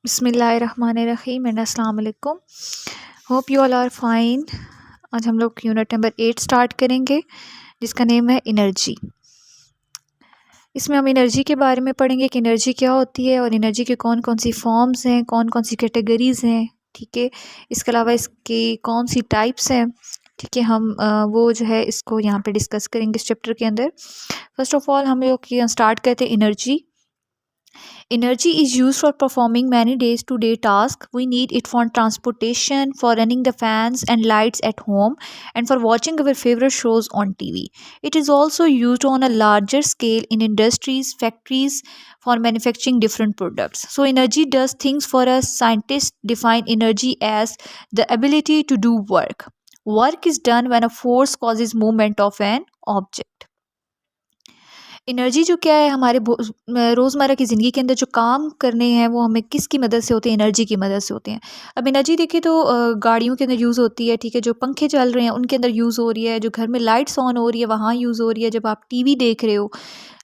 बिस्मिल्लाहिर्रहमानिर्रहीम एंड अस्सलाम वालेकुम। Hope you all are fine. आज हम लोग यूनिट नंबर 8 स्टार्ट करेंगे जिसका नेम है एनर्जी। इसमें हम एनर्जी के बारे में पढ़ेंगे कि एनर्जी क्या होती है और एनर्जी के कौन कौन सी फॉर्म्स हैं, कौन कौन सी कैटेगरीज़ हैं, ठीक है। इसके अलावा इसकी कौन सी टाइप्स हैं, ठीक है। हम वो जो है इसको यहाँ पे डिस्कस करेंगे इस चैप्टर के अंदर। फर्स्ट ऑफ ऑल हम लोग स्टार्ट करते हैं energy. Energy is used for performing many day-to-day tasks. We need it for transportation, for running the fans and lights at home, and for watching our favorite shows on TV. It is also used on a larger scale in industries, factories, for manufacturing different products. So, energy does things for us. Scientists define energy as the ability to do work. Work is done when a force causes movement of an object. Energy जो क्या है हमारे रोज़मर्रा की ज़िंदगी के अंदर जो काम करने हैं वो हमें किसकी मदद से होते हैं, एनर्जी की मदद से होते हैं। अब एनर्जी देखिए तो गाड़ियों के अंदर यूज़ होती है, ठीक है। जो पंखे चल रहे हैं उनके अंदर यूज़ हो रही है, जो घर में लाइट्स ऑन हो रही है वहाँ यूज़ हो रही है, जब आप टीवी देख रहे हो,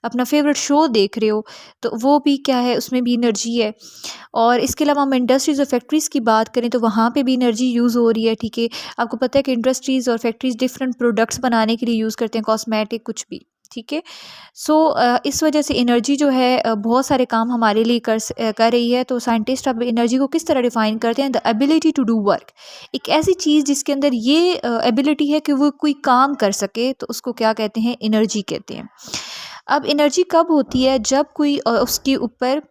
अपना फेवरेट शो देख रहे हो, तो वो भी क्या है, उसमें भी एनर्जी है। और इसके अलावा हम इंडस्ट्रीज़ और फैक्ट्रीज़ की बात करें तो वहाँ पे भी एनर्जी यूज़ हो रही है, ठीक है। आपको पता है कि इंडस्ट्रीज़ और फैक्ट्रीज़ डिफरेंट प्रोडक्ट्स बनाने के लिए यूज़ करते हैं, कॉस्मेटिक कुछ भी, ठीक है। सो इस वजह से एनर्जी जो है बहुत सारे काम हमारे लिए कर रही है। तो साइंटिस्ट अब एनर्जी को किस तरह डिफाइन करते हैं, the ability to do work. एक ऐसी चीज़ जिसके अंदर ये एबिलिटी है कि वो कोई काम कर सके, तो उसको क्या कहते हैं, एनर्जी कहते हैं। अब एनर्जी कब होती है, जब कोई उसके ऊपर,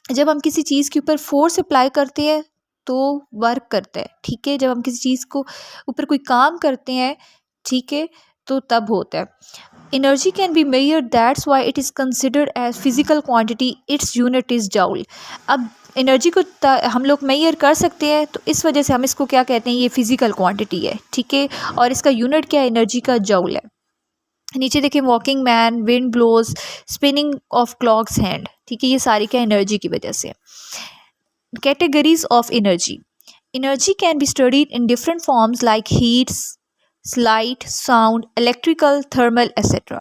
जब हम किसी चीज़ के ऊपर फोर्स अप्लाई करते हैं तो वर्क करता है, ठीक है। जब हम किसी चीज़ को ऊपर कोई काम करते हैं, ठीक है, तो तब होता है। Energy can be measured, that's why it is considered as physical quantity, its unit is joule. अब एनर्जी को हम लोग मेजर कर सकते हैं, तो इस वजह से हम इसको क्या कहते हैं, ये फिजिकल क्वांटिटी है, ठीक है। और इसका यूनिट क्या है, एनर्जी का जूल है। नीचे देखिए, walking man, wind blows, spinning of clocks hand, ठीक है। ये सारी क्या एनर्जी की वजह से। Categories of energy. Energy can be studied in different forms like heat, light, sound, electrical, thermal, etc.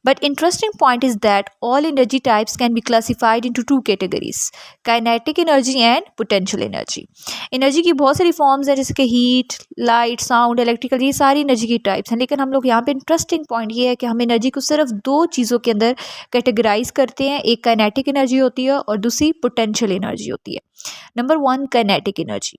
But interesting point is that all energy types can be classified into two categories: kinetic energy and potential energy. Energy की बहुत सारी forms हैं, जैसे कि heat, light, sound, electrical, ये सारी energy की types हैं। लेकिन हम लोग यहाँ पे इंटरेस्टिंग पॉइंट ये है कि हम एनर्जी को सिर्फ दो चीज़ों के अंदर कैटेगराइज करते हैं। एक काइनेटिक एनर्जी होती है और दूसरी पोटेंशियल एनर्जी होती है। Number 1, kinetic energy.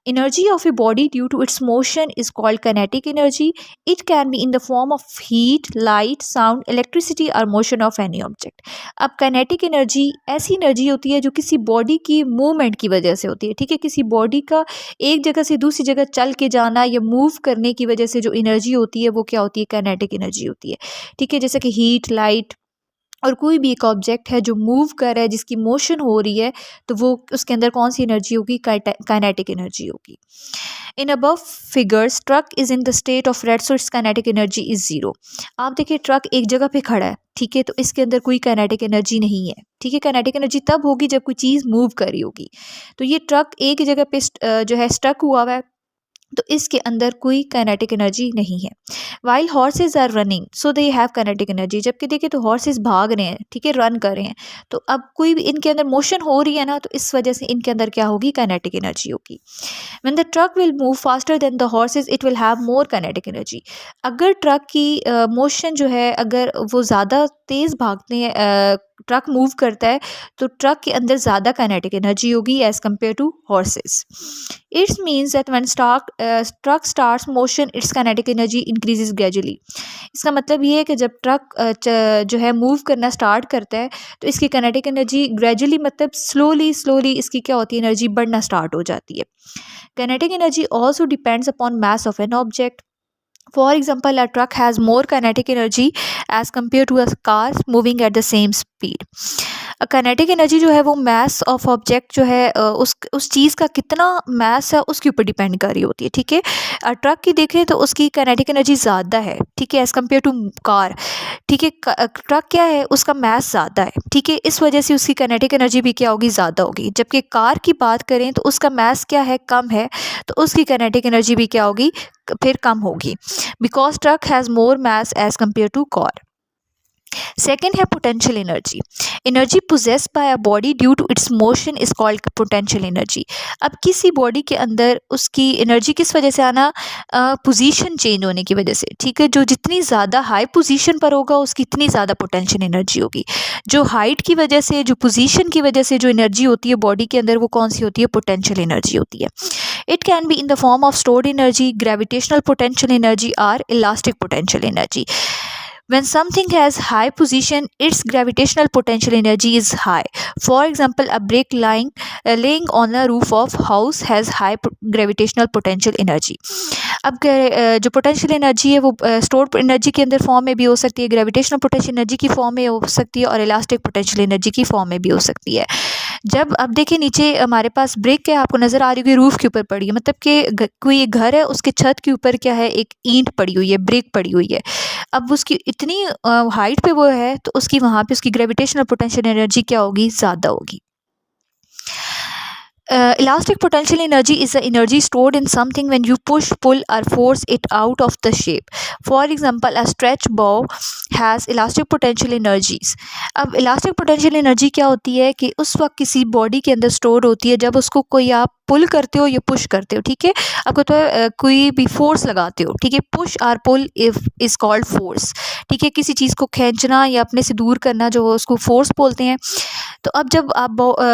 Energy of a body due to its motion is called kinetic energy. It can be in the form of heat, light, sound, electricity or motion of any object. अब kinetic energy ऐसी energy होती है जो किसी body की movement की वजह से होती है, ठीक है। किसी बॉडी का एक जगह से दूसरी जगह चल के जाना या मूव करने की वजह से जो एनर्जी होती है वो क्या होती है, काइनेटिक एनर्जी होती है, ठीक है। जैसे कि हीट, लाइट और कोई भी एक ऑब्जेक्ट है जो मूव कर रहा है, जिसकी मोशन हो रही है, तो वो उसके अंदर कौन सी एनर्जी होगी, काइनेटिक एनर्जी होगी। In above figures, truck is in the state of rest, so it's kinetic energy is zero. आप देखिए, ट्रक एक जगह पे खड़ा है, ठीक है, तो इसके अंदर कोई काइनेटिक एनर्जी नहीं है, ठीक है। काइनेटिक एनर्जी तब होगी जब कोई चीज़ मूव कर रही होगी। तो ये ट्रक एक जगह पे जो है स्टक हुआ हुआ है, तो इसके अंदर कोई काइनेटिक एनर्जी नहीं है। While horses are running, so they have kinetic energy. जबकि देखिए तो हॉर्सेज भाग रहे हैं, ठीक है, रन कर रहे हैं, तो अब कोई भी इनके अंदर मोशन हो रही है ना, तो इस वजह से इनके अंदर क्या होगी, काइनेटिक एनर्जी होगी। When the truck will move faster than the horse's, it will have more kinetic energy. अगर ट्रक की मोशन जो है, अगर वो ज़्यादा तेज़ भागते हैं, ट्रक मूव करता है, तो ट्रक के अंदर ज़्यादा काइनेटिक एनर्जी होगी as compare to horses. Its means that when truck starts motion, its kinetic energy increases gradually. इसका मतलब ये है कि जब ट्रक जो है मूव करना स्टार्ट करता है, तो इसकी काइनेटिक एनर्जी ग्रेजुअली, मतलब स्लोली स्लोली इसकी क्या होती है, एनर्जी बढ़ना स्टार्ट हो जाती है। Kinetic energy also depends upon mass of an object. For example, a truck has more kinetic energy as compared to a car moving at the same speed. Kinetic energy जो है वो mass of object जो है, उस चीज़ का कितना मास है उसके ऊपर डिपेंड कर रही होती है, ठीक है। ट्रक की देखें तो उसकी काइनेटिक एनर्जी ज़्यादा है, ठीक है, एज़ कम्पेयर टू कार, ठीक है। ट्रक क्या है, उसका मास ज़्यादा है, ठीक है, इस वजह से उसकी काइनेटिक एनर्जी भी क्या होगी, ज़्यादा होगी। जबकि कार की बात करें तो उसका मास क्या है, कम है, तो उसकी काइनेटिक एनर्जी भी क्या होगी, फिर कम होगी, because truck has more mass as compare to car. Second है potential energy. Energy possessed by a body due to its motion is called potential energy. अब किसी बॉडी के अंदर उसकी एनर्जी किस वजह से आना, पोजीशन चेंज होने की वजह से, ठीक है। जो जितनी ज़्यादा हाई पोजीशन पर होगा उसकी इतनी ज़्यादा पोटेंशियल एनर्जी होगी। जो हाइट की वजह से, जो पोजीशन की वजह से जो एनर्जी होती है बॉडी के अंदर, वो कौन सी होती है, पोटेंशियल एनर्जी होती है। It can be in the form of stored energy, gravitational potential energy और elastic potential energy. When something has high position, its gravitational potential energy is high. For example, a brick laying on a roof of house has high gravitational potential energy. अब जो potential energy है वो stored energy के अंदर form में भी हो सकती है, ग्रेविटेशनल पोटेंशियल एनर्जी की फॉर्म में हो सकती है और इलास्टिक पोटेंशियल एनर्जी की फॉर्म में भी हो सकती है। जब अब देखिए नीचे हमारे पास ब्रिक है, आपको नज़र आ रही होगी, रूफ के ऊपर पड़ी है, मतलब कि कोई घर है उसके छत के ऊपर क्या है, एक ईंट पड़ी हुई है, ब्रिक पड़ी हुई है। अब उसकी इतनी हाइट पे वो है तो उसकी वहाँ पे उसकी ग्रेविटेशनल पोटेंशियल एनर्जी क्या होगी, ज़्यादा होगी। Elastic potential energy is the energy stored in something when you push, pull or force it out of the shape. For example, a stretch bow has elastic potential energies. अब elastic potential energy क्या होती है कि उस वक्त किसी body के अंदर स्टोर होती है जब उसको कोई आप पुल करते हो या पुश करते हो, ठीक है। आपको तो कोई भी फोर्स लगाते हो, ठीक है। पुश और पुल इज कॉल्ड फोर्स, ठीक है। किसी चीज़ को खींचना या अपने से दूर करना जो उसको फोर्स बोलते हैं। तो अब जब आप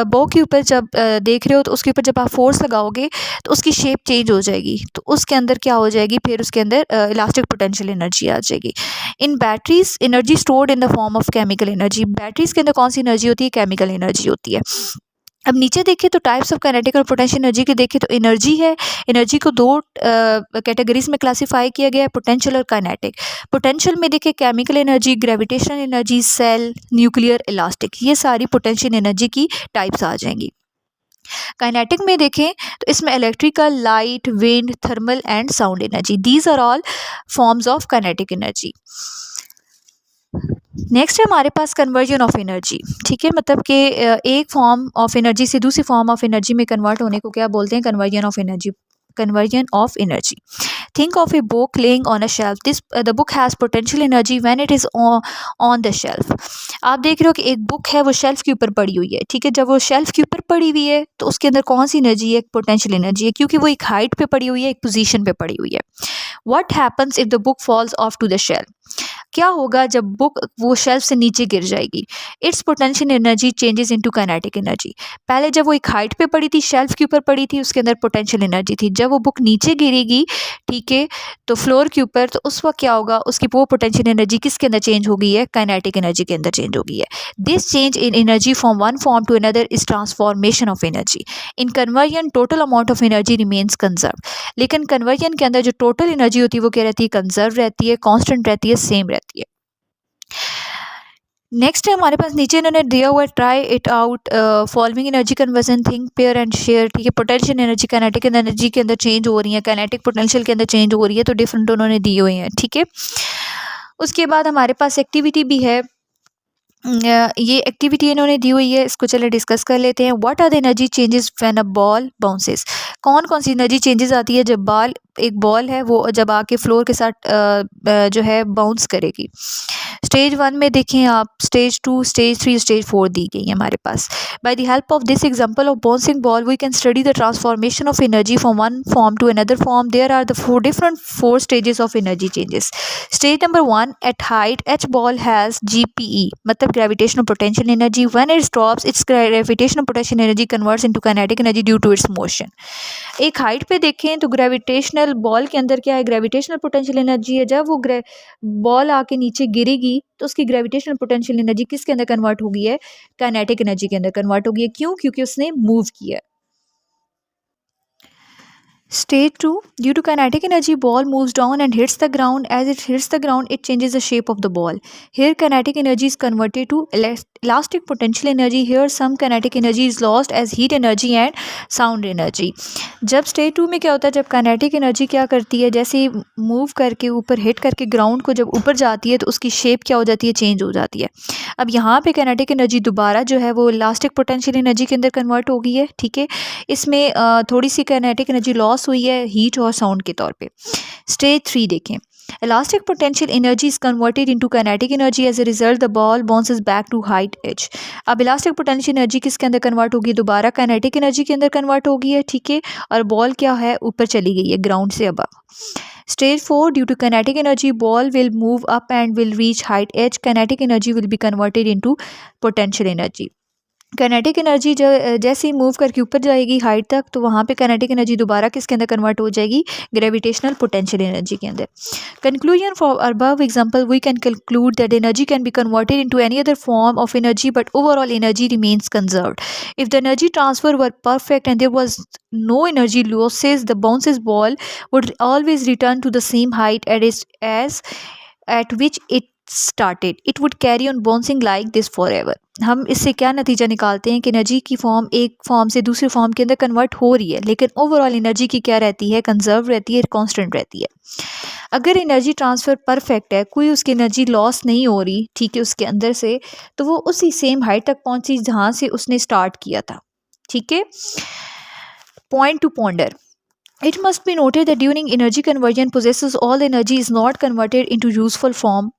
बो के ऊपर जब देख रहे हो तो उसके ऊपर जब आप फोर्स लगाओगे तो उसकी शेप चेंज हो जाएगी, तो उसके अंदर क्या हो जाएगी, फिर उसके अंदर इलास्टिक पोटेंशियल एनर्जी आ जाएगी। In batteries energy stored in the form of chemical energy. Batteries के अंदर कौन सी एनर्जी होती है, केमिकल एनर्जी होती है। अब नीचे देखिए तो टाइप्स ऑफ काइनेटिक और पोटेंशियल एनर्जी के देखें तो एनर्जी है, एनर्जी को दो कैटेगरीज में क्लासिफाई किया गया है, पोटेंशियल और काइनेटिक। पोटेंशियल में देखिए chemical energy, gravitational energy, cell, nuclear, elastic, ये सारी पोटेंशियल एनर्जी की टाइप्स आ जाएंगी। काइनेटिक में देखें तो इसमें electrical, light, wind, thermal and sound energy, these are all forms of kinetic energy. Next है हमारे पास कन्वर्जन ऑफ एनर्जी, ठीक है। मतलब कि एक फॉर्म ऑफ एनर्जी से दूसरी फॉर्म ऑफ एनर्जी में कन्वर्ट होने को क्या बोलते हैं, conversion of energy. Conversion of energy. Think of a book laying on a shelf, this the book has potential energy when it is on the shelf. आप देख रहे हो कि एक बुक है वो शेल्फ के ऊपर पड़ी हुई है, ठीक है। जब वो शेल्फ के ऊपर पड़ी हुई है तो उसके अंदर कौन सी एनर्जी है, पोटेंशियल एनर्जी है, क्योंकि वो एक हाइट पे पड़ी हुई है, एक पोजीशन पे पड़ी हुई है। What happens if the book falls off to the shelf, क्या होगा जब बुक वो शेल्फ से नीचे गिर जाएगी। It's potential energy changes into kinetic energy. पहले जब वो एक हाइट पे पड़ी थी, शेल्फ के ऊपर पड़ी थी, उसके अंदर पोटेंशियल एनर्जी थी। जब वो बुक नीचे गिरेगी, ठीक है, तो फ्लोर के ऊपर, तो उस वक्त क्या होगा, उसकी वो पोटेंशियल एनर्जी किसके अंदर चेंज हो गई है, काइनेटिक एनर्जी के अंदर चेंज हो गई है। This change in energy from one form to another is transformation of energy. In conversion total amount of energy remains conserve. लेकिन कन्वर्जन के अंदर जो टोटल एनर्जी होती है वो क्या रहती है, कंजर्व रहती है, कॉन्स्टेंट रहती है, सेम रहती है। नेक्स्ट है हमारे पास नीचे इन्होंने दिया हुआ है, try it out following energy conversion, think, pair and share, ठीक है। पोटेंशियल एनर्जी काइनेटिक एनर्जी के अंदर चेंज हो रही है, काइनेटिक पोटेंशियल के अंदर चेंज हो रही है, तो डिफरेंट उन्होंने दिए हुए हैं, ठीक है। उसके बाद हमारे पास एक्टिविटी भी है, ये एक्टिविटी इन्होंने दी हुई है, इसको चले डिस्कस कर लेते हैं। What are the energy changes when a ball bounces. कौन कौन सी एनर्जी चेंजेस आती है जब एक बॉल है वो जब आके फ्लोर के साथ जो है बाउंस करेगी। स्टेज 1 में देखें आप, स्टेज 2, स्टेज 3, स्टेज 4 दी गई है हमारे पास। By the help of this example of bouncing ball we can study the transformation of energy from one form to another form. There are the four stages of energy changes. Stage number 1, at height H ball has GPE, मतलब gravitational potential energy. When it drops its gravitational potential energy converts into kinetic energy due to its motion. एक height पे देखें तो gravitational ball के अंदर क्या है, gravitational potential energy है। जब वो बॉल आके नीचे गिरेगी तो उसकी ग्रेविटेशनल पोटेंशियल एनर्जी किसके अंदर कन्वर्ट हो गई है, काइनेटिक एनर्जी के अंदर कन्वर्ट हो गई है। क्यों, क्योंकि उसने मूव किया। Stage 2, due to kinetic energy, ball moves down and hits the ground. As it hits the ground, it changes the shape of the ball. Here, kinetic energy is converted to elastic potential energy. Here, some kinetic energy is lost as heat energy and sound energy. जब stage 2 में क्या होता है, जब kinetic energy क्या करती है, जैसे मूव करके ऊपर हिट करके ग्राउंड को जब ऊपर जाती है तो उसकी शेप क्या हो जाती है, चेंज हो जाती है। अब यहाँ पे काइनेटिक एनर्जी दोबारा जो है वो इलास्टिक पोटेंशियल एनर्जी के अंदर कन्वर्ट हो गई है, ठीक है। इसमें थोड़ी सी काइनेटिक एनर्जी लॉस हुई है हीट और साउंड के तौर पे। स्टेज 3 देखें, elastic potential energy is converted into kinetic energy, as a result the ball bounces back to height age. अब इलास्टिक पोटेंशियल एनर्जी किसके अंदर कन्वर्ट होगी, दोबारा काइनेटिक एनर्जी के अंदर कन्वर्ट होगी है, ठीक है, और बॉल क्या है, ऊपर चली गई है ग्राउंड से above. Stage 4, due to kinetic energy, ball will move up and will reach height h. Kinetic energy will be converted into potential energy. Kinetic energy जैसे ही मूव करके ऊपर जाएगी हाइट तक, तो वहाँ पे काइनेटिक एनर्जी दोबारा किसके अंदर कन्वर्ट हो जाएगी, ग्रेविटेशनल पोटेंशियल एनर्जी के अंदर। Conclusion for above example, we can conclude that energy can be converted into any other form of energy but overall energy remains conserved. If the energy transfer were perfect and there was no energy losses, the bounces ball would always return to the same height as at which it started. It would carry on bouncing like this forever. हम इससे क्या नतीजा निकालते हैं कि energy की form एक form से दूसरी फॉर्म के अंदर कन्वर्ट हो रही है, लेकिन ओवरऑल एनर्जी की क्या रहती है, कंजर्व रहती है, कांस्टेंट रहती है। अगर एनर्जी ट्रांसफ़र परफेक्ट है, कोई उसकी एनर्जी लॉस नहीं हो रही, ठीक है, उसके अंदर से, तो वो उसी सेम हाइट तक पहुंची जहाँ से उसने स्टार्ट किया था, ठीक है। Point to ponder. It must be noted that during energy conversion, possesses all energy is not converted into useful form.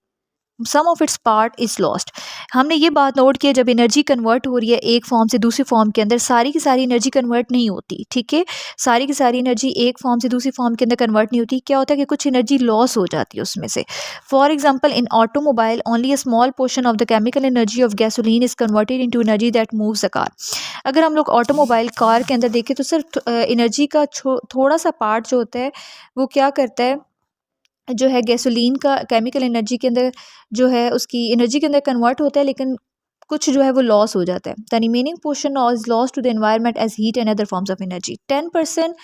Some of its part is lost. हमने ये बात नोट किया, जब एनर्जी कन्वर्ट हो रही है एक फॉर्म से दूसरी फॉर्म के अंदर, सारी की सारी एनर्जी कन्वर्ट नहीं होती, ठीक है, सारी की सारी एनर्जी एक फॉर्म से दूसरी फॉर्म के अंदर कन्वर्ट नहीं होती। क्या होता है कि कुछ एनर्जी लॉस हो जाती है उसमें से। For example, in automobile only a small portion of the chemical energy of gasoline is converted into energy that moves a car. अगर हम लोग ऑटोमोबाइल कार के अंदर देखें तो सिर्फ एनर्जी का थोड़ा सा पार्ट जो होता है वो क्या करता है, जो है गैसोलीन का केमिकल एनर्जी के अंदर जो है उसकी एनर्जी के अंदर कन्वर्ट होता है, लेकिन कुछ जो है वो लॉस हो जाता है। The remaining portion is loss to the environment as heat and other forms of energy. 10%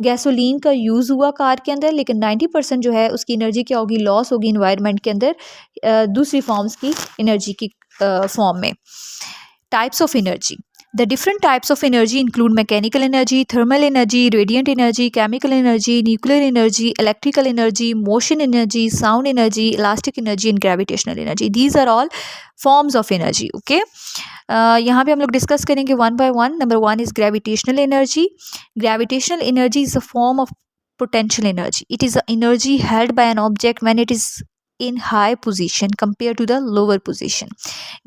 gasoline का यूज़ हुआ कार के अंदर, लेकिन 90% जो है उसकी एनर्जी क्या होगी, लॉस होगी इन्वायरमेंट के अंदर दूसरी फॉर्म्स की एनर्जी की फॉर्म में। Types of energy. The different types of energy include mechanical energy, thermal energy, radiant energy, chemical energy, nuclear energy, electrical energy, motion energy, sound energy, elastic energy and gravitational energy. These are all forms of energy. Okay. यहाँ पे हम लोग discuss करेंगे one by one. Number one is gravitational energy. Gravitational energy is a form of potential energy. It is a energy held by an object when it is in high position compared to the lower position.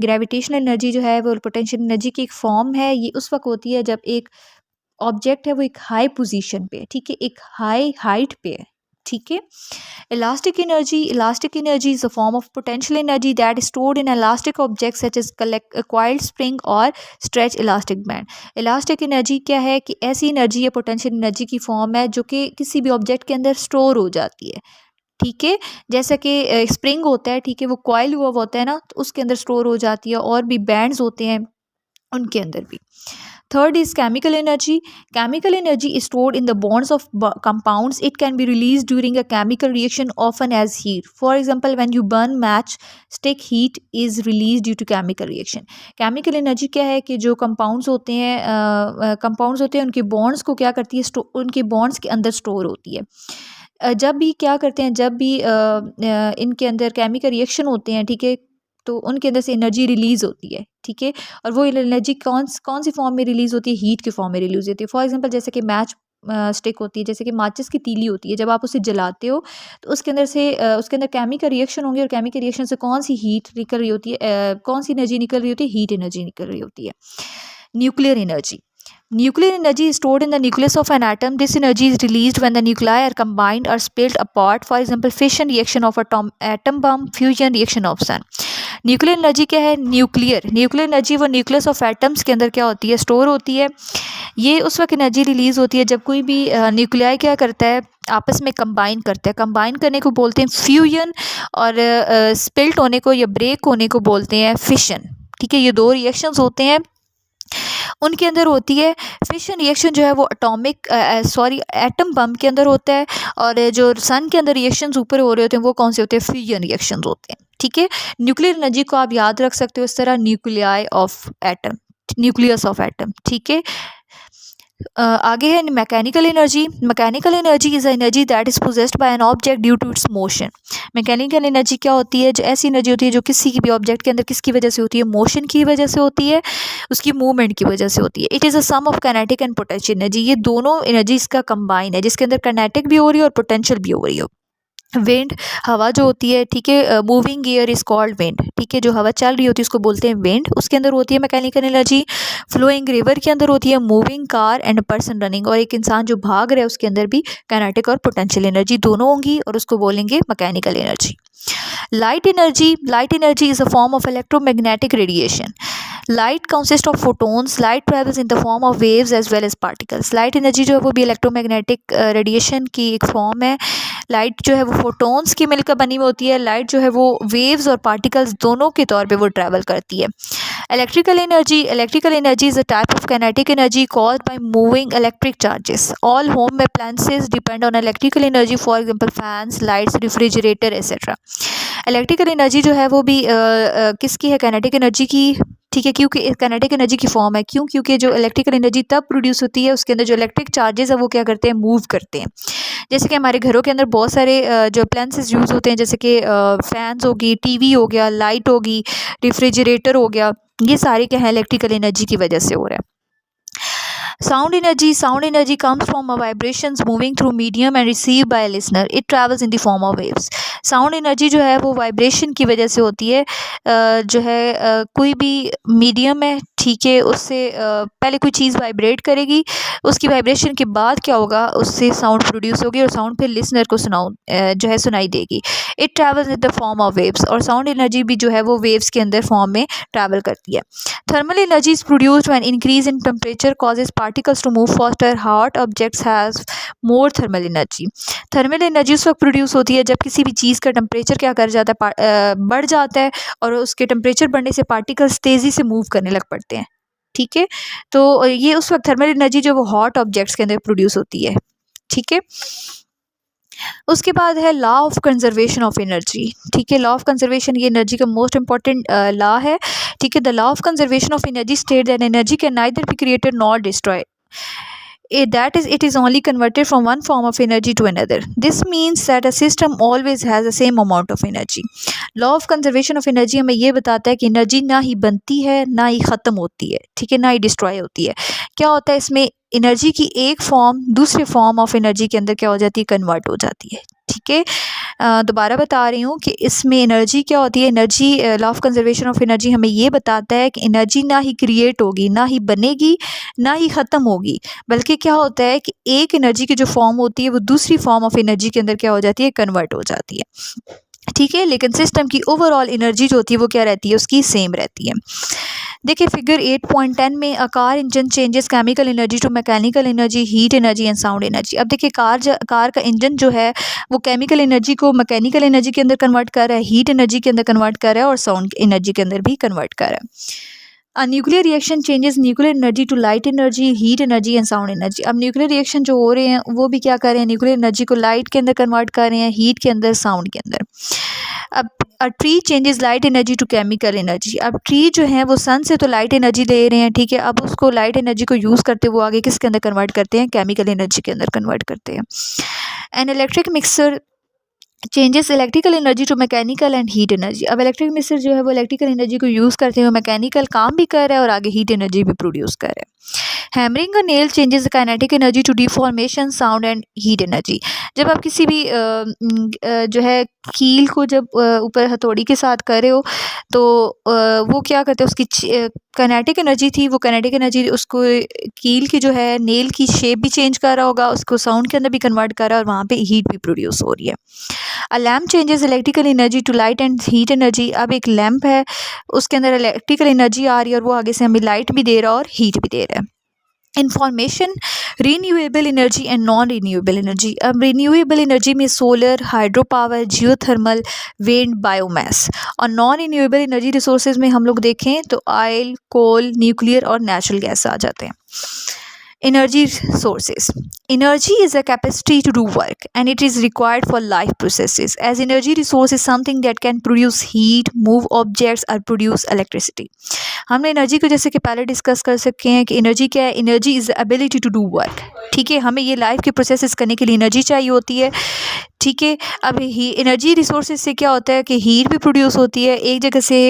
Gravitational energy जो है वो potential energy की एक form है. ये उस वक्त होती है जब एक ऑब्जेक्ट है वो एक हाई पोजीशन पे है, ठीक है, एक हाई हाइट पे है, ठीक है. Elastic energy. Elastic energy is a form of potential energy that stored in elastic object such as coiled spring और stretch elastic band. Elastic energy क्या है कि ऐसी एनर्जी या पोटेंशियल एनर्जी की फॉर्म है जो कि किसी भी ऑब्जेक्ट के अंदर स्टोर हो जाती है, ठीक है. जैसा कि स्प्रिंग होता है, ठीक है, वो कॉइल हुआ होता है ना, तो उसके अंदर स्टोर हो जाती है, और भी बैंड्स होते हैं उनके अंदर भी. Third is chemical energy. Chemical is stored in the bonds of compounds. It can be released during a chemical reaction often as heat. For example, when you burn match stick, heat is released due to chemical reaction. Chemical energy क्या है कि जो compounds होते हैं उनके bonds को क्या करती है, उनके बॉन्ड्स के अंदर स्टोर होती है. जब भी क्या करते हैं, जब भी इनके अंदर केमिकल रिएक्शन होते हैं, ठीक है, तो उनके अंदर से एनर्जी रिलीज़ होती है, ठीक है. और वो एनर्जी कौन सी फॉर्म में रिलीज़ होती है, हीट के फॉर्म में रिलीज़ होती है. फॉर एग्जांपल, जैसे कि मैच स्टिक होती है, जैसे कि माचिस की तीली होती है, जब आप उसे जलाते हो तो उसके अंदर केमिकल रिएक्शन होंगे, और केमिकल रिएक्शन से कौन सी हीट निकल रही होती है, कौन सी एनर्जी निकल रही होती है, हीट एनर्जी निकल रही होती है. Nuclear energy. Nuclear energy is stored in the nucleus of an atom. This energy is released when the nuclei are combined or split apart. For example, fission reaction of atom bomb, fusion reaction of sun. Nuclear energy क्या है, nuclear energy वो nucleus of atoms के अंदर क्या होती है, store होती है. ये उस वक्त एनर्जी रिलीज़ होती है जब कोई भी न्यूक्लियाई क्या करता है, आपस में कंबाइन करता है. कंबाइन करने को बोलते हैं फ्यूजन, और स्पिल्ट होने को या ब्रेक होने को बोलते हैं फिशन, ठीक है. ये दो रिएक्शंस होते हैं, उनके अंदर होती है. फिशन रिएक्शन जो है वो एटम बम के अंदर होता है, और जो सन के अंदर रिएक्शंस ऊपर हो रहे होते हैं वो कौन से होते हैं, फ्यूजन रिएक्शंस होते हैं, ठीक है. न्यूक्लियर एनर्जी को आप याद रख सकते हो इस तरह, न्यूक्लियस ऑफ एटम, ठीक है. आगे है mechanical energy. Mechanical energy is energy that is possessed by an object due to its motion. Mechanical energy क्या होती है, जो ऐसी एनर्जी होती है जो किसी भी ऑब्जेक्ट के अंदर किसकी वजह से होती है, मोशन की वजह से होती है, उसकी मूवमेंट की वजह से होती है. It is a sum of kinetic and potential energy. ये दोनों एनर्जीज का कंबाइन है, जिसके अंदर काइनेटिक भी हो रही है और पोटेंशियल भी हो रही है. विंड, हवा जो होती है, ठीक है, moving air is called wind, ठीक है, जो हवा चल रही होती है उसको बोलते हैं विंड, उसके अंदर होती है मैकेनिकल एनर्जी। फ्लोइंग रिवर के अंदर होती है moving car and person running, और एक इंसान जो भाग रहा है उसके अंदर भी काइनेटिक और पोटेंशियल एनर्जी दोनों होंगी, और उसको बोलेंगे mechanical energy. Light energy is a form of electromagnetic radiation. Light consist of photons, light travels in the form of waves as well as particles. Light energy जो है वो भी इलेक्ट्रोमैग्नेटिक रेडिएशन की एक फॉर्म है। लाइट जो है वो फोटोन्स की मिलकर बनी हुई होती है। लाइट जो है वो वेव्स और पार्टिकल्स दोनों के तौर पे वो ट्रैवल करती है। Electrical energy is a type of kinetic energy caused by moving electric charges. All home appliances depend on electrical energy, for example fans, lights, refrigerator etcetera. Electrical energy जो है वो भी किसकी है? काइनेटिक एनर्जी की, ठीक है, क्योंकि काइनेटिक एनर्जी की फॉर्म है। क्यों? क्योंकि जो इलेक्ट्रिकल एनर्जी तब प्रोड्यूस होती है उसके अंदर जो इलेक्ट्रिक चार्जेस है वो क्या करते हैं? मूव करते हैं। जैसे कि हमारे घरों के अंदर बहुत सारे जो अप्लायंसेस यूज़ होते हैं, जैसे कि फैंस होगी, टीवी हो गया, लाइट होगी, रेफ्रिजरेटर हो गया, ये सारे क्या है? इलेक्ट्रिकल एनर्जी की वजह से हो रहा है। Sound energy comes from a vibrations moving through medium and received by a listener. It travels in the form of waves. Sound energy जो है वो वाइब्रेशन की वजह से होती है। जो है कोई भी मीडियम है, ठीक है, उससे पहले कोई चीज़ वाइब्रेट करेगी, उसकी वाइब्रेशन के बाद क्या होगा? उससे साउंड प्रोड्यूस होगी और साउंड फिर लिसनर को जो है सुनाई देगी। It travels in the form of waves, और साउंड एनर्जी भी जो है वो वेव्स के अंदर फॉर्म में ट्रैवल करती है। Thermal energy is produced when increase in temperature causes particles to move faster. Hot objects has more thermal energy. Thermal energy उस वक्त प्रोड्यूस होती है जब किसी भी चीज़ का टेम्परेचर क्या कर जाता है? बढ़ जाता है, और उसके टेम्परेचर बढ़ने से पार्टिकल्स तेज़ी से मूव करने लग पड़ते हैं, ठीक है। तो ये उस वक्त थर्मल एनर्जी जो वो हॉट ऑब्जेक्ट्स के अंदर प्रोड्यूस होती है, ठीक है। उसके बाद है law of conservation of energy, ठीक है। लॉ ऑफ कंजर्वेशन ये एनर्जी का मोस्ट इंपॉर्टेंट लॉ है, ठीक है। The law of conservation of energy state that energy can neither be created nor destroyed, that is, it is only converted from one form of energy to another. This means that a system always has the same amount of energy. Law of conservation of energy हमें ये बताता है कि energy ना ही बनती है ना ही ख़त्म होती है, ठीक है, ना ही डिस्ट्रॉय होती है। क्या होता है इसमें? एनर्जी की एक फॉर्म दूसरे फॉर्म ऑफ एनर्जी के अंदर क्या हो जाती है? कन्वर्ट हो जाती है, ठीक है। दोबारा बता रही हूँ कि इसमें एनर्जी क्या होती है? Energy, law of conservation of energy हमें ये बताता है कि एनर्जी ना ही क्रिएट होगी, ना ही बनेगी, ना ही ख़त्म होगी, बल्कि क्या होता है कि एक एनर्जी की जो फॉर्म होती है वो दूसरी फॉर्म ऑफ एनर्जी के अंदर क्या हो जाती है? कन्वर्ट हो जाती है, ठीक है। लेकिन सिस्टम की ओवरऑल एनर्जी जो होती है वो क्या रहती है? उसकी सेम रहती है। देखिए फिगर 8.10 में a car engine changes chemical energy to mechanical energy, heat energy and sound energy. अब देखिए कार का इंजन जो है वो केमिकल एनर्जी को मैकेनिकल एनर्जी के अंदर कन्वर्ट कर रहा है, हीट एनर्जी के अंदर कन्वर्ट कर रहा है, और साउंड एनर्जी के अंदर भी कन्वर्ट कर रहा है। Nuclear reaction changes nuclear energy to light energy, heat energy and sound energy. अब न्यूक्लियर रिएक्शन जो हो रहे हैं वो भी क्या कर रहे हैं? न्यूक्लियर एनर्जी को लाइट के अंदर कन्वर्ट कर रहे हैं, हीट के अंदर, साउंड के अंदर। अब a tree changes light energy to chemical energy. अब ट्री जो है वो सन से तो लाइट एनर्जी ले रहे हैं, ठीक है, अब उसको लाइट एनर्जी को यूज़ करते हुए आगे किसके अंदर कन्वर्ट करते हैं? केमिकल एनर्जी के अंदर कन्वर्ट करते हैं। An electric mixer changes electrical energy to mechanical and heat energy. अब इलेक्ट्रिक मिक्सर जो है वो इलेक्ट्रिकल एनर्जी को यूज़ करते हुए मैकेनिकल काम भी कर रहा है और आगे हीट एनर्जी भी प्रोड्यूस कर रहा है। Hammering a nail changes kinetic energy to deformation, sound and heat energy. जब आप किसी भी जो है कील को जब ऊपर हथौड़ी के साथ कर रहे हो तो वो क्या करते हैं? उसकी काइनेटिक एनर्जी थी, वो काइनेटिक एनर्जी उसको कील की जो है नेल की शेप भी चेंज कर रहा होगा, उसको साउंड के अंदर भी कन्वर्ट कर रहा है, और वहाँ पे हीट भी प्रोड्यूस हो रही है। A lamp changes electrical energy to light and heat energy. अब एक लैम्प है, उसके अंदर इलेक्ट्रिकल एनर्जी आ रही है और वो आगे से हमें लाइट भी दे रहा है और हीट भी दे रहा है। Information, renewable energy and non renewable energy. अब रीन्यूएबल एनर्जी में solar, hydro power, geothermal, wind, biomass. और नॉन रीन्यूएबल एनर्जी रिसोर्सेज में हम लोग देखें तो ऑयल, कोल, न्यूक्लियर और नेचुरल गैस आ जाते हैं। Energy sources. Energy is a capacity to do work and it is required for life processes. As energy resource is something that can produce heat, move objects or produce electricity. हमने energy को जैसे कि पहले discuss कर सकते हैं कि energy क्या है? Energy is the ability to do work, ठीक है। हमें ये लाइफ के प्रोसेसेस करने के लिए एनर्जी चाहिए होती है, ठीक है। अब एनर्जी रिसोर्सेज से क्या होता है कि हीट भी प्रोड्यूस होती है, एक जगह से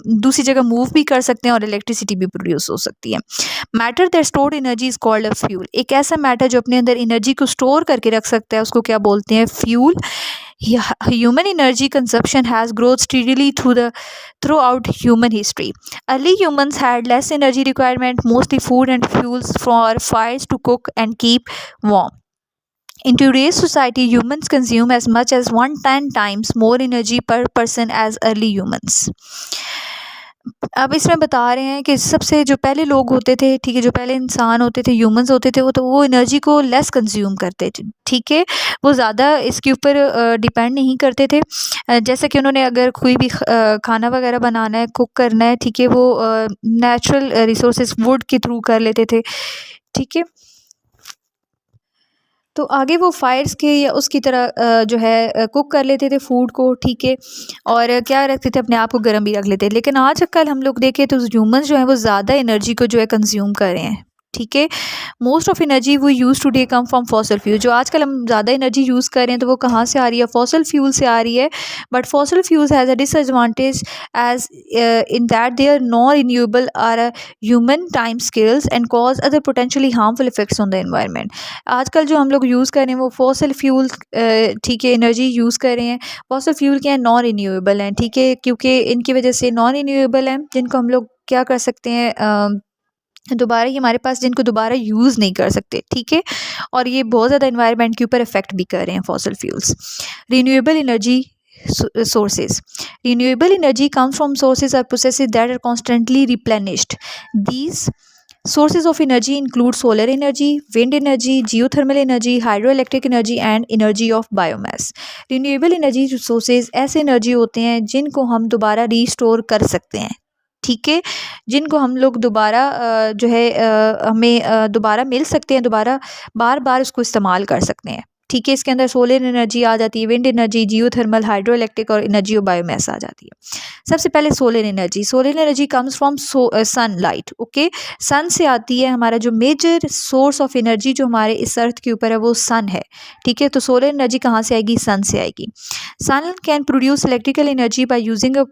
दूसरी जगह मूव भी कर सकते हैं, और इलेक्ट्रिसिटी भी प्रोड्यूस हो सकती है। Matter that stored energy is called a fuel. एक ऐसा मैटर जो अपने अंदर एनर्जी को स्टोर करके रख सकता है उसको क्या बोलते हैं? Fuel. Human energy consumption has grown steadily throughout human history. Early humans had less energy requirement, mostly food and fuels for fires to cook and keep warm. In today's society, humans consume as much as 110 times more energy per person as early humans. अब इसमें बता रहे हैं कि सबसे जो पहले लोग होते थे, ठीक है, जो पहले इंसान होते थे, ह्यूमंस होते थे, वो एनर्जी को लेस कंज्यूम करते थे, ठीक है। वो ज़्यादा इसके ऊपर डिपेंड नहीं करते थे। जैसे कि उन्होंने अगर कोई भी खाना वगैरह बनाना है, कुक करना है, ठीक है, वो नेचुरल रिसोर्सेज वुड के थ्रू कर लेते थे, ठीक है। तो आगे वो फायर्स के या उसकी तरह जो है कुक कर लेते थे फूड को, ठीक है, और क्या रखते थे, अपने आप को गर्म भी रख लेते थे। लेकिन आजकल हम लोग देखें तो ह्यूमंस जो हैं वो ज़्यादा एनर्जी को जो है कंज्यूम कर रहे हैं, ठीक है। मोस्ट ऑफ एनर्जी वो use today come from fossil fuel. जो आजकल हम ज़्यादा एनर्जी यूज़ कर रहे हैं तो वो कहाँ से आ रही है, फॉसल फ्यूल से आ रही है। But fossil fuels has a disadvantage as in that they are non renewable or a human time scales and cause other potentially harmful effects on the environment. आजकल जो हम लोग यूज़ कर रहे हैं वो फॉसल फ्यूल, ठीक है, एनर्जी यूज़ कर रहे हैं। फॉसल फ्यूल क्या है, नॉन रिन्यूएबल हैं, ठीक है, क्योंकि इनकी वजह से नॉन रिन्यूएबल हैं, जिनको हम लोग क्या कर सकते हैं, दोबारा ही हमारे पास, जिनको दोबारा यूज़ नहीं कर सकते, ठीक है। और ये बहुत ज़्यादा एनवायरनमेंट के ऊपर इफेक्ट भी कर रहे हैं fossil fuels. Renewable energy sources. Renewable energy comes from sources or processes that are constantly replenished. These sources of energy include solar energy, wind energy, geothermal energy, hydroelectric energy and energy of biomass. Renewable energy sources ऐसे energy होते हैं जिनको हम दोबारा restore कर सकते हैं, ठीक है, जिनको हम लोग दोबारा जो है हमें दोबारा मिल सकते हैं, दोबारा बार बार उसको इस्तेमाल कर सकते हैं, ठीक है। इसके अंदर सोलर एनर्जी आ जाती है, विंड एनर्जी, जियोथर्मल, हाइड्रोइलेक्ट्रिक और एनर्जी ऑफ बायोमास आ जाती है। सबसे पहले solar energy. Solar energy comes from sunlight, okay. Sun से आती है। हमारा जो मेजर सोर्स ऑफ एनर्जी जो हमारे इस अर्थ के ऊपर है वो सन है, ठीक है। तो सोलर एनर्जी कहाँ से आएगी, सन से आएगी। Sun can produce electrical energy by using a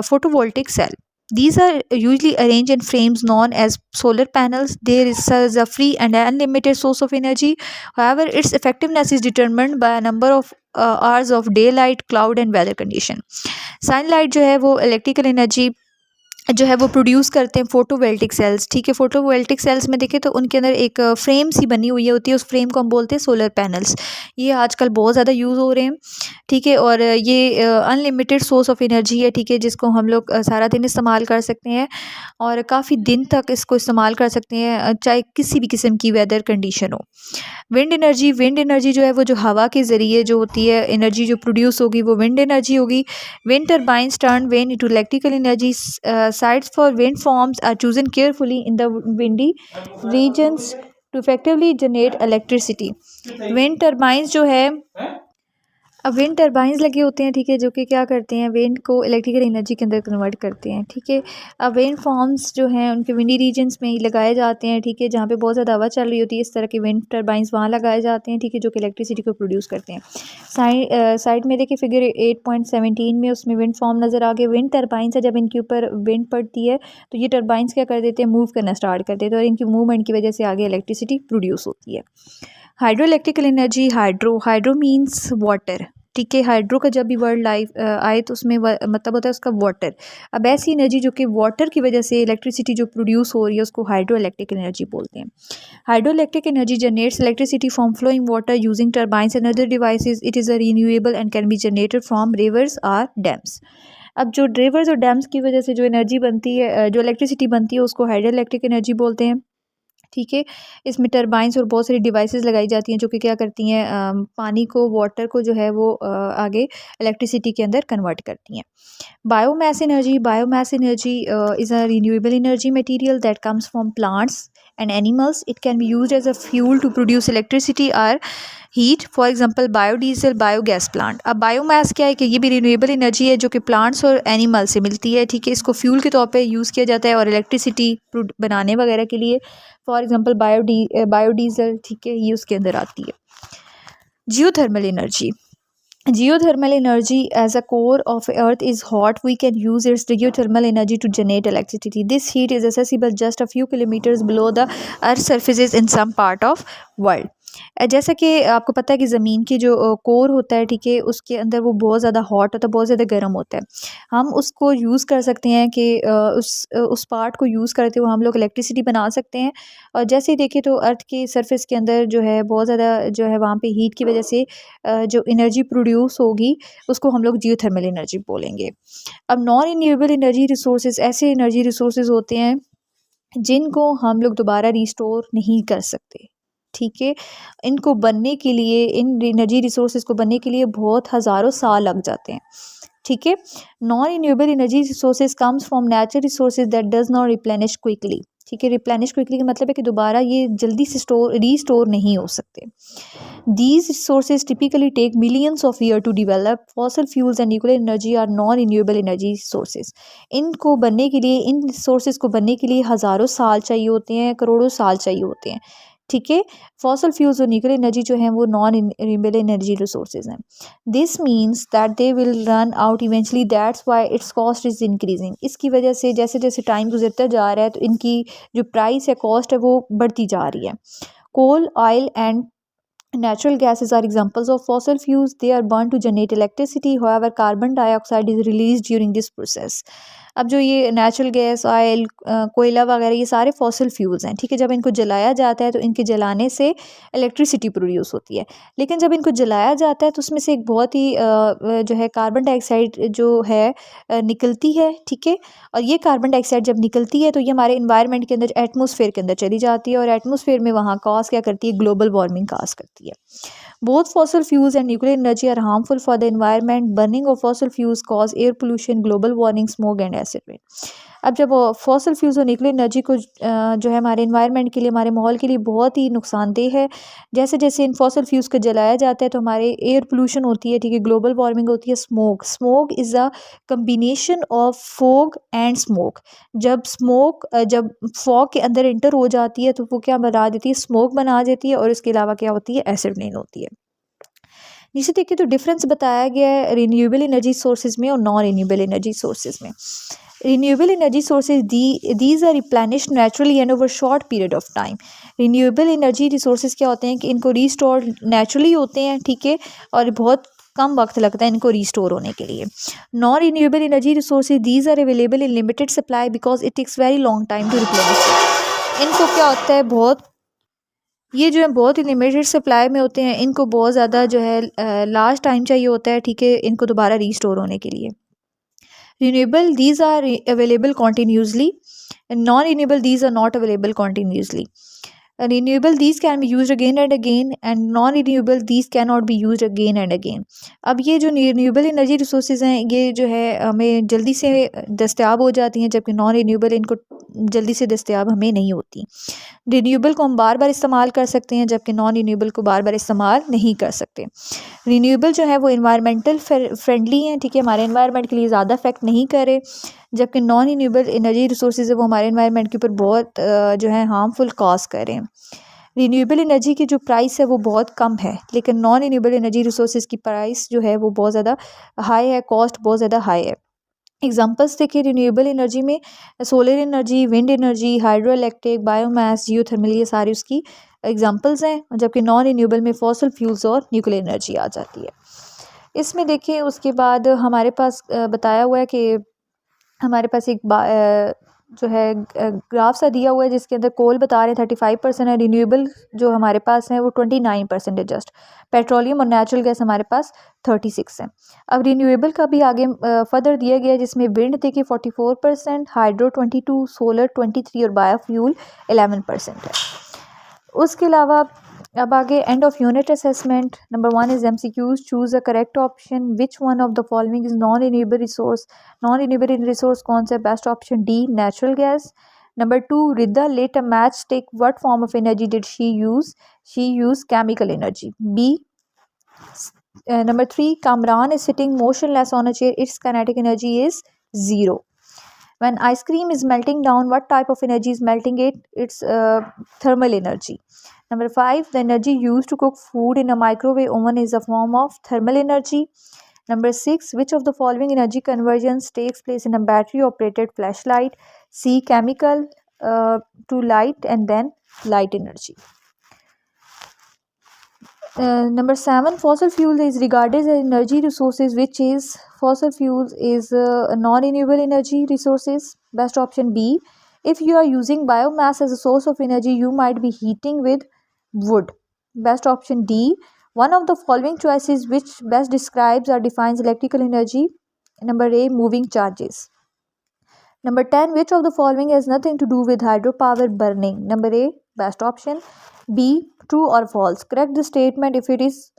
photovoltaic cell. These are usually arranged in frames known as solar panels. There is a free and unlimited source of energy. However, its effectiveness is determined by a number of hours of daylight, cloud and weather condition. Sunlight जो है वो electrical energy जो है वो produce करते हैं photovoltaic sales, ठीक है। फोटोवोल्टिक सेल्स में देखें तो उनके अंदर एक फ्रेम सी बनी हुई होती है, उस फ्रेम को हम बोलते हैं सोलर पैनल्स। ये आजकल बहुत ज़्यादा यूज़ हो रहे हैं, ठीक है। और ये अनलिमिटेड सोर्स ऑफ एनर्जी है, ठीक है, जिसको हम लोग सारा दिन इस्तेमाल कर सकते हैं और काफ़ी दिन तक इसको इस्तेमाल कर सकते हैं, चाहे किसी भी किस्म की वेदर कंडीशन हो। विंड एनर्जी जो है वो जो हवा के ज़रिए जो होती है एनर्जी जो प्रोड्यूस होगी वो विंड एनर्जी होगी। Wind turbines turn wind into electrical energy. Sites for wind farms are chosen carefully in the windy regions to effectively generate electricity. Wind turbines जो है, अब विंड टर्बाइंस लगे होते हैं, ठीक है, जो कि क्या करते हैं, विंड को इलेक्ट्रिकल एनर्जी के अंदर कन्वर्ट करते हैं, ठीक है। अब विंड फार्म्स जो हैं उनके विंडी रीजन्स में ही लगाए जाते हैं, ठीक है, जहाँ पे बहुत ज़्यादा हवा चल रही होती है, इस तरह के विंड टर्बाइंस वहाँ लगाए जाते हैं, ठीक है, जो कि इलेक्ट्रिसिटी को प्रोड्यूस करते हैं। साइड में देखिए फिगर 8.17 में उसमें विंड फार्म नज़र आ गए। विंड टर्बाइंस है, जब इनके ऊपर विंड पड़ती है तो ये टर्बाइंस क्या कर देते हैं, मूव करना स्टार्ट कर देते हैं और इनकी मूवमेंट की वजह से आगे इलेक्ट्रिसिटी प्रोड्यूस होती है। हाइड्रोइलेक्ट्रिकल एनर्जी। हाइड्रो मीन्स वाटर, ठीक है। हाइड्रो का जब भी वर्ड लाइफ आए तो उसमें मतलब होता है उसका वाटर। अब ऐसी एनर्जी जो कि वाटर की वजह से इलेक्ट्रिसिटी जो प्रोड्यूस हो रही है उसको हाइड्रो इलेक्ट्रिक एनर्जी बोलते हैं। Hydro electric energy generates electricity from flowing water using turbines and other devices. It is a renewable and can be generated from rivers or dams. अब जो रिवर्स और डैम्स की वजह से जो एनर्जी बनती है, जो इलेक्ट्रिसिटी बनती है, उसको हाइड्रो इलेक्ट्रिक एनर्जी बोलते हैं, ठीक है। इसमें टर्बाइंस और बहुत सारी डिवाइसेस लगाई जाती हैं जो कि क्या करती हैं, पानी को, वाटर को जो है वो आगे इलेक्ट्रिसिटी के अंदर कन्वर्ट करती हैं। Biomass energy is a renewable energy material that comes from plants and animals. It can be used as a fuel to produce electricity or heat. For example, biodiesel, biogas plant. अब biomass क्या है कि ये भी renewable energy है जो कि plants और एनिमल से मिलती है, ठीक है। इसको फ्यूल के तौर पे यूज़ किया जाता है और इलेक्ट्रिसिटी बनाने वगैरह के लिए, फॉर एग्जांपल बायोडीजल, ठीक है, ये उसके अंदर आती है। Geothermal energy. Geothermal energy as a core of Earth is hot. We can use its geothermal energy to generate electricity. This heat is accessible just a few kilometers below the Earth's surfaces in some part of world. जैसा कि आपको पता है कि ज़मीन की जो core होता है, ठीक है, उसके अंदर वो बहुत ज़्यादा हॉट होता है, बहुत ज़्यादा गर्म होता है। हम उसको यूज़ कर सकते हैं कि उस पार्ट को यूज़ करते हुए हम लोग इलेक्ट्रिसिटी बना सकते हैं। और जैसे ही देखें तो अर्थ की सरफेस के अंदर जो है बहुत ज़्यादा जो है वहाँ पे हीट की वजह से जो एनर्जी प्रोड्यूस होगी उसको हम लोग जियोथर्मल एनर्जी बोलेंगे। अब नॉन रिन्यूएबल एनर्जी रिसोर्सेज ऐसे एनर्जी रिसोर्सेज होते हैं जिनको हम लोग दोबारा रिस्टोर नहीं कर सकते, ठीक है। इनको बनने के लिए, इन एनर्जी रिसोर्सेज को बनने के लिए बहुत हज़ारों साल लग जाते हैं, ठीक है। Non renewable energy resources comes from natural resources that does not replenish quickly, ठीक है। रिप्लेनिश क्विकली का मतलब है कि दोबारा ये जल्दी से रीस्टोर नहीं हो सकते। These resources typically take millions of years to develop. Fossil fuels and nuclear energy are non-renewable energy sources. इनको बनने के लिए, इन sources को बनने के लिए हज़ारों साल चाहिए होते हैं, करोड़ों साल चाहिए होते हैं, ठीक है। फॉसल फ्यूल्स और न्यूक्लियर एनर्जी जो है वो नॉन रिन्यूएबल एनर्जी रिसोर्सेज हैं। This means that they will run out eventually, that's why it's cost is increasing. इसकी वजह से जैसे जैसे टाइम गुजरता जा रहा है तो इनकी जो प्राइस है, कॉस्ट है, वो बढ़ती जा रही है। Coal, oil and natural gases are examples of fossil fuels. They are burned to generate electricity. However, carbon dioxide is released during this process. अब जो ये नेचुरल गैस, ऑयल, कोयला वगैरह ये सारे फॉसिल फ्यूल्स हैं, ठीक है। जब इनको जलाया जाता है तो इनके जलाने से इलेक्ट्रिसिटी प्रोड्यूस होती है। लेकिन जब इनको जलाया जाता है तो उसमें से एक बहुत ही जो है कार्बन डाइऑक्साइड जो है निकलती है, ठीक है। और ये कार्बन डाइऑक्साइड जब निकलती है तो ये हमारे इन्वायरमेंट के अंदर, एटमॉस्फेयर के अंदर चली जाती है और एटमॉस्फेयर में वहाँ कॉज क्या करती है, ग्लोबल वार्मिंग कॉज करती है। Both fossil fuels and nuclear energy are harmful for the environment. Burning of fossil fuels cause air pollution, global warming, smoke and acid rain. अब जब फॉसल फ्यूल्स और न्यूक्लियर एनर्जी को जो है हमारे environment के लिए, हमारे माहौल के लिए बहुत ही नुकसानदेह है। जैसे जैसे इन फॉसल फ्यूल्स को जलाया जाता है तो हमारे एयर पोल्यूशन होती है, ठीक है, ग्लोबल वार्मिंग होती है, smoke is a combination of fog and smoke. जब फॉग के अंदर इंटर हो जाती है तो वो क्या बना देती है, स्मोक बना देती है, और इसके अलावा क्या होती है, एसिड रेन होती है। नीचे देखिए तो डिफरेंस बताया गया है रिन्यूएबल एनर्जी सोर्सेज में और नॉन रिन्यूएबल एनर्जी सोर्सेज में। Renewable energy sources these are replenished naturally and over short period of time. Renewable energy resources क्या होते हैं कि इनको रीस्टोर नेचुरली होते हैं, ठीक है, और बहुत कम वक्त लगता है इनको रीस्टोर होने के लिए। Non renewable energy resources these are available in limited supply because it takes very long time to replenish. इनको क्या होता है, ये जो है बहुत ही लिमिटेड सप्लाई में होते हैं, इनको बहुत ज़्यादा जो है लार्ज टाइम चाहिए होता है, ठीक है, इनको दोबारा रीस्टोर होने के लिए। Renewable these are available continuously, non renewable these are not available continuously. Renewable these can be used again and again and non renewable these cannot be used again and again। अब ये जो renewable energy resources हैं ये जो है हमें जल्दी से दस्तयाब हो जाती हैं, जबकि नॉन रिन्यूएबल इनको जल्दी से दस्तयाब हमें नहीं होती। रिन्यूएबल को हम बार बार इस्तेमाल कर सकते हैं, जबकि नॉन रिन्यूएबल को बार बार इस्तेमाल नहीं कर सकते। रिन्यूएबल जो है वो इन्वायरमेंटल फ्रेंडली हैं, ठीक है, हमारे इन्वायरमेंट के लिए ज़्यादा इफेक्ट नहीं करे, जबकि नॉन रिन्यूएबल एनर्जी रिसोर्सेज है वो हमारे इन्वायरमेंट के ऊपर बहुत जो है हार्मफुल कॉज करें। रिन्यूएबल एनर्जी की जो प्राइस है वो बहुत कम है, लेकिन नॉन रिन्यूएबल एनर्जी रिसोर्सेज की प्राइस जो है वो बहुत ज़्यादा हाई है, कॉस्ट बहुत ज़्यादा हाई है। एग्जांपल्स देखिए रिन्यूएबल एनर्जी में solar energy, wind energy, hydro electric, biomass, geothermal, ये सारी उसकी एग्जांपल्स हैं, जबकि नॉन रिन्यूएबल में फॉसल फ्यूल्स और न्यूक्लियर एनर्जी आ जाती है। इसमें देखिए उसके बाद हमारे पास बताया हुआ है कि हमारे पास एक जो है ग्राफ सा दिया हुआ है जिसके अंदर कोल बता रहे हैं 35% है, रिन्यूएबल जो हमारे पास है वो 29% है जस्ट, पेट्रोलियम और नेचुरल गैस हमारे पास 36 है। अब रिन्यूएबल का भी आगे फर्दर दिया गया है जिसमें विंड देखिए 44%, हाइड्रो 22, सोलर 23 और बायोफ्यूल 11% है। उसके अलावा अब आगे end of unit assessment. Number 1 is MCQs, choose a correct option, which one of the following is non renewable resource. Non renewable resource कौन सा है, best option D, natural gas. Number 2, Riddha let a match stick, what form of energy did she use chemical energy, B. Number 3, Kamran is sitting motionless on a chair, its kinetic energy is 0. When ice cream is melting down, what type of energy is melting it? It's thermal energy. Number 5, the energy used to cook food in a microwave oven is a form of thermal energy. Number 6, which of the following energy conversions takes place in a battery operated flashlight? C, chemical to light and then light energy. Number 7, fossil fuel is regarded as energy resources, which is fossil fuels is non-renewable energy resources. Best option B. If you are using biomass as a source of energy, you might be heating with wood. Best option D. One of the following choices which best describes or defines electrical energy. Number A, moving charges. Number 10, which of the following has nothing to do with hydropower burning? Number A, best option. B, true or false. Correct the statement if it is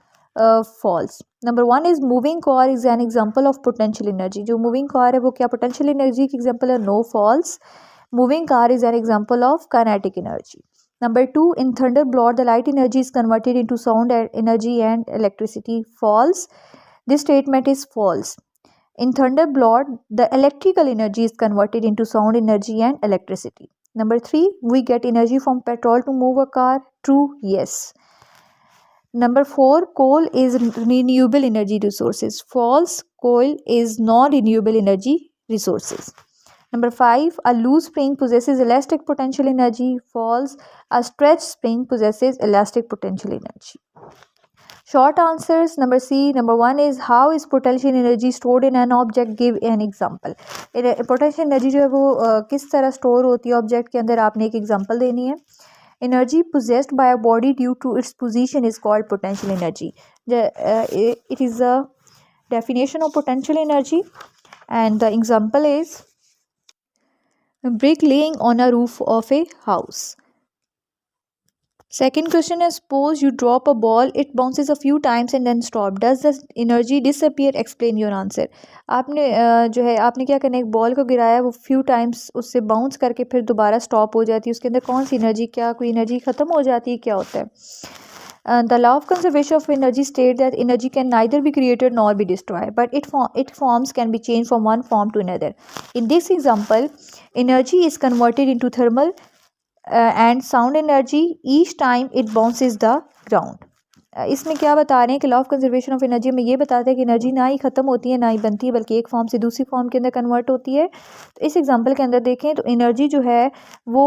false. Number 1 is moving core is an example of potential energy. जो moving core है वो क्या potential energy की example है? No, false. Moving car is an example of kinetic energy. Number 2, in thunderbolt, the light energy is converted into sound energy and electricity. False. This statement is false. In thunderbolt, the electrical energy is converted into sound energy and electricity. Number 3, we get energy from petrol to move a car. True, yes. Number 4, coal is renewable energy resources. False, coal is non-renewable energy resources. Number 5, a loose spring possesses elastic potential energy. False, a stretched spring possesses elastic potential energy. Short answers. Number C. Number 1 is how is potential energy stored in an object? Give an example. Potential energy जो है वो किस तरह store होती है object के अंदर, आपने एक एग्जांपल देनी है. Energy possessed by a body due to its position is called potential energy. It is a definition of potential energy, and the example is brick laying on a roof of a house. Second question is, suppose you drop a ball, it bounces a few times and then stop. Does the energy disappear? Explain your answer. आपने जो है आपने क्या करना है, एक ball को गिराया, वो few times उससे बाउंस करके फिर दोबारा स्टॉप हो जाती है. उसके अंदर कौन सी एनर्जी, क्या कोई एनर्जी ख़त्म हो जाती है, क्या होता है? The law of conservation of energy states that energy can neither be created nor be destroyed, but its forms can be changed from one form to another. In this example, energy is converted into thermal and sound energy each time it bounces the ground. इसमें क्या बता रहे हैं कि law of conservation of energy में ये बताते हैं कि एनर्जी ना ही ख़त्म होती है ना ही बनती है, बल्कि एक फॉर्म से दूसरी फॉर्म के अंदर कन्वर्ट होती है. तो इस एग्जांपल के अंदर देखें तो एनर्जी जो है वो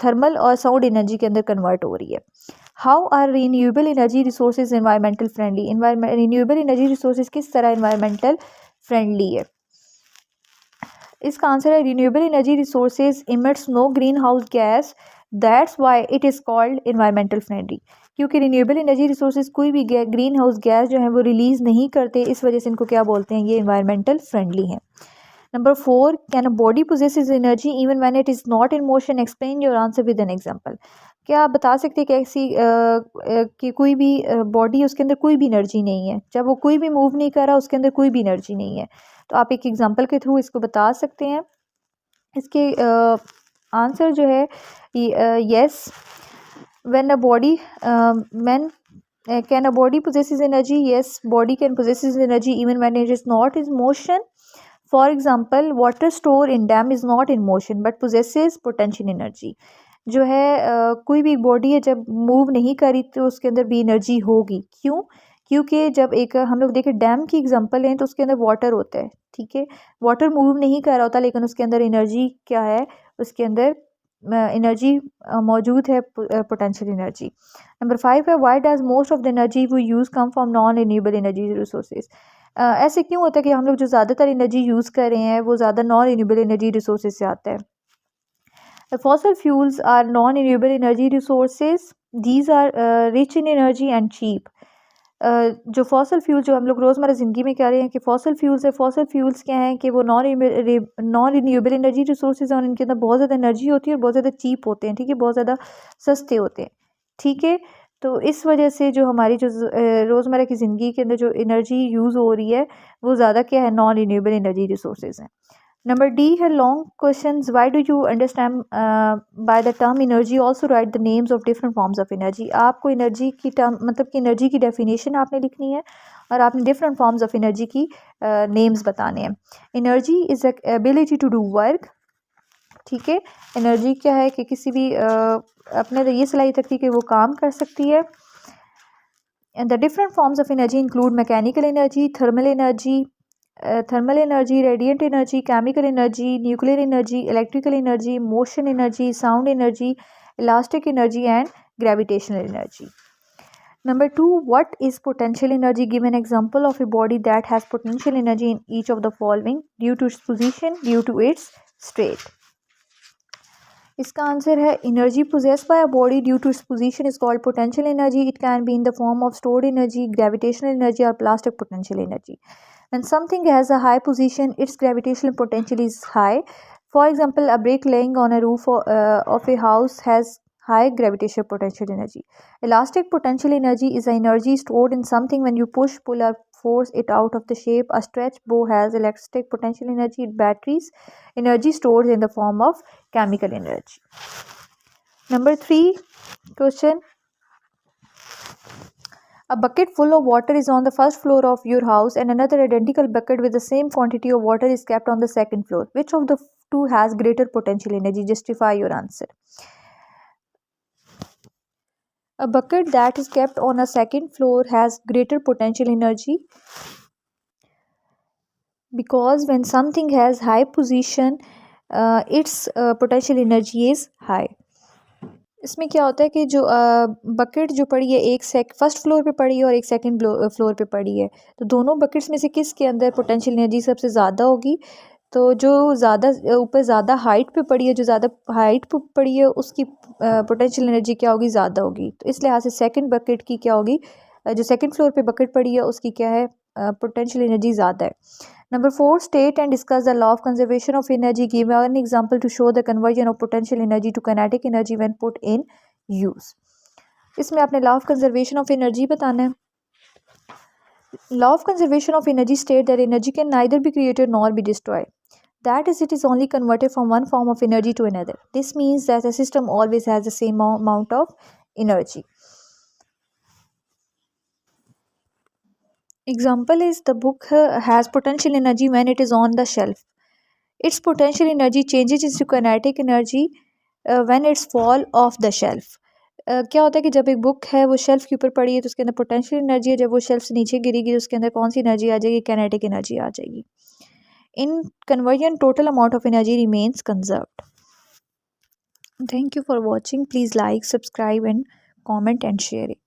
थर्मल और साउंड एनर्जी के अंदर कन्वर्ट हो रही है. How are renewable energy resources environmental friendly? Renewable energy resources किस तरह एनवायरमेंटल फ्रेंडली है? इसका आंसर है renewable energy resources emits no green house gas, that's why it is called environmental friendly. क्योंकि रीन्यूएबल एनर्जी रिसोर्सेज कोई भी green house gas जो है वो रिलीज़ नहीं करते, इस वजह से इनको क्या बोलते हैं, ये एनवायरमेंटल फ्रेंडली हैं. Number 4, can a body possesses energy even when it is not in motion? Explain your answer with an example. क्या आप बता सकते हैं कि ऐसी कि कोई भी बॉडी उसके अंदर कोई भी एनर्जी नहीं है, जब वो कोई भी मूव नहीं कर रहा उसके अंदर कोई भी एनर्जी नहीं है? तो आप एक एग्जांपल के थ्रू इसको बता सकते हैं. इसके आंसर जो है yes. When a body can a body possesses energy? Yes, body can possesses energy even when it is not in motion. For example, water stored in dam is not in motion but possesses potential energy. जो है कोई भी body है जब move नहीं करी तो उसके अंदर भी एनर्जी होगी. क्यों? क्योंकि जब एक हम लोग देखें डैम की एग्जांपल है तो उसके अंदर वाटर होता है, ठीक है, वाटर मूव नहीं कर रहा होता लेकिन उसके अंदर एनर्जी क्या है, उसके अंदर एनर्जी मौजूद है, पोटेंशियल एनर्जी. नंबर 5 है, why does most of the energy we use come from non renewable energy resources? ऐसे क्यों होता है कि हम लोग जो ज़्यादातर एनर्जी यूज़ कर रहे हैं वो ज़्यादा नॉन रिन्यूएबल एनर्जी रिसोर्सेज से आता है? Fossil fuels are non renewable energy resources, these are rich in energy and cheap. जो फॉसल फ्यूल जो हम लोग रोज़मर्रा ज़िंदगी में कह रहे हैं कि फॉसल फ्यूल्स है, फॉसल फ्यूल्स क्या हैं कि वो नॉन रिन्यूएबल एनर्जी रिसोर्सेज हैं और इनके अंदर बहुत ज़्यादा एनर्जी होती है और बहुत ज़्यादा चीप होते हैं, ठीक है, बहुत ज़्यादा सस्ते होते हैं, ठीक है. तो इस वजह से जो हमारी जो रोज़मर्रा की ज़िंदगी के अंदर जो एनर्जी यूज़ हो रही है वो ज़्यादा क्या है, नॉन रिन्यूएबल एनर्जी रिसोर्सेज हैं. नंबर डी है long questions. Why do you understand by the term energy? Also right the names of different forms of energy. आपको एनर्जी की टर्म मतलब कि एनर्जी की डेफिनेशन आपने लिखनी है और आपने डिफरेंट फॉर्म्स ऑफ एनर्जी की नेम्स बताने हैं. Energy is ability to do work, ठीक है. एनर्जी क्या है कि किसी भी अपने ये सलाहियत रखती है कि वो काम कर सकती है. And the different forms of energy include mechanical energy, thermal energy, radiant energy, chemical energy, nuclear energy, electrical energy, motion energy, sound energy, elastic energy and gravitational energy. Number 2, what is potential energy? Give an example of a body that has potential energy in each of the following due to its position, due to its state. इसका answer है energy possessed by a body due to its position is called potential energy. It can be in the form of stored energy, gravitational energy, or plastic potential energy. When something has a high position, its gravitational potential is high. For example, a brick laying on a roof of a house has high gravitational potential energy. Elastic potential energy is the energy stored in something when you push, pull, or force it out of the shape. A stretch bow has elastic potential energy. Batteries, energy stored in the form of chemical energy. Number 3 question. A bucket full of water is on the first floor of your house and another identical bucket with the same quantity of water is kept on the second floor. Which of the two has greater potential energy? Justify your answer. A bucket that is kept on a second floor has greater potential energy because when something has high position, its potential energy is high. इसमें क्या होता है कि जो bucket जो पड़ी है एक फर्स्ट फ्लोर पे पड़ी है और एक सेकंड फ्लोर पे पड़ी है, तो दोनों बकेट्स में से किसके अंदर पोटेंशियल एनर्जी सबसे ज़्यादा होगी? तो जो ज़्यादा ऊपर ज़्यादा हाइट पे पड़ी है, जो ज़्यादा हाइट पे पड़ी है उसकी पोटेंशियल एनर्जी क्या होगी? ज़्यादा होगी। तो इस लिहाज से सेकंड बकेट की क्या होगी? जो सेकंड फ्लोर पे बकेट पड़ी है उसकी क्या है? पोटेंशियल एनर्जी ज़्यादा है। Number 4, state and discuss the law of conservation of energy. Give an example to show the conversion of potential energy to kinetic energy when put in use. इसमें आपने law of conservation of energy बताना है. Law of conservation of energy state that energy can neither be created nor be destroyed. That is, it is only converted from one form of energy to another. This means that a system always has the same amount of energy. Example is the book has potential energy when it is on the shelf. Its potential energy changes into kinetic energy when it's fall off the shelf. क्या होता है कि जब एक book है वो shelf के ऊपर पड़ी है तो उसके अंदर पोटेंशियल एनर्जी है, जब वो शेल्फ से नीचे गिरेगी तो उसके अंदर कौन सी एनर्जी आ जाएगी? किनेटिक एनर्जी आ जाएगी. इन conversion total amount of energy remains conserved. Thank you for watching. Please like, subscribe and comment and share it.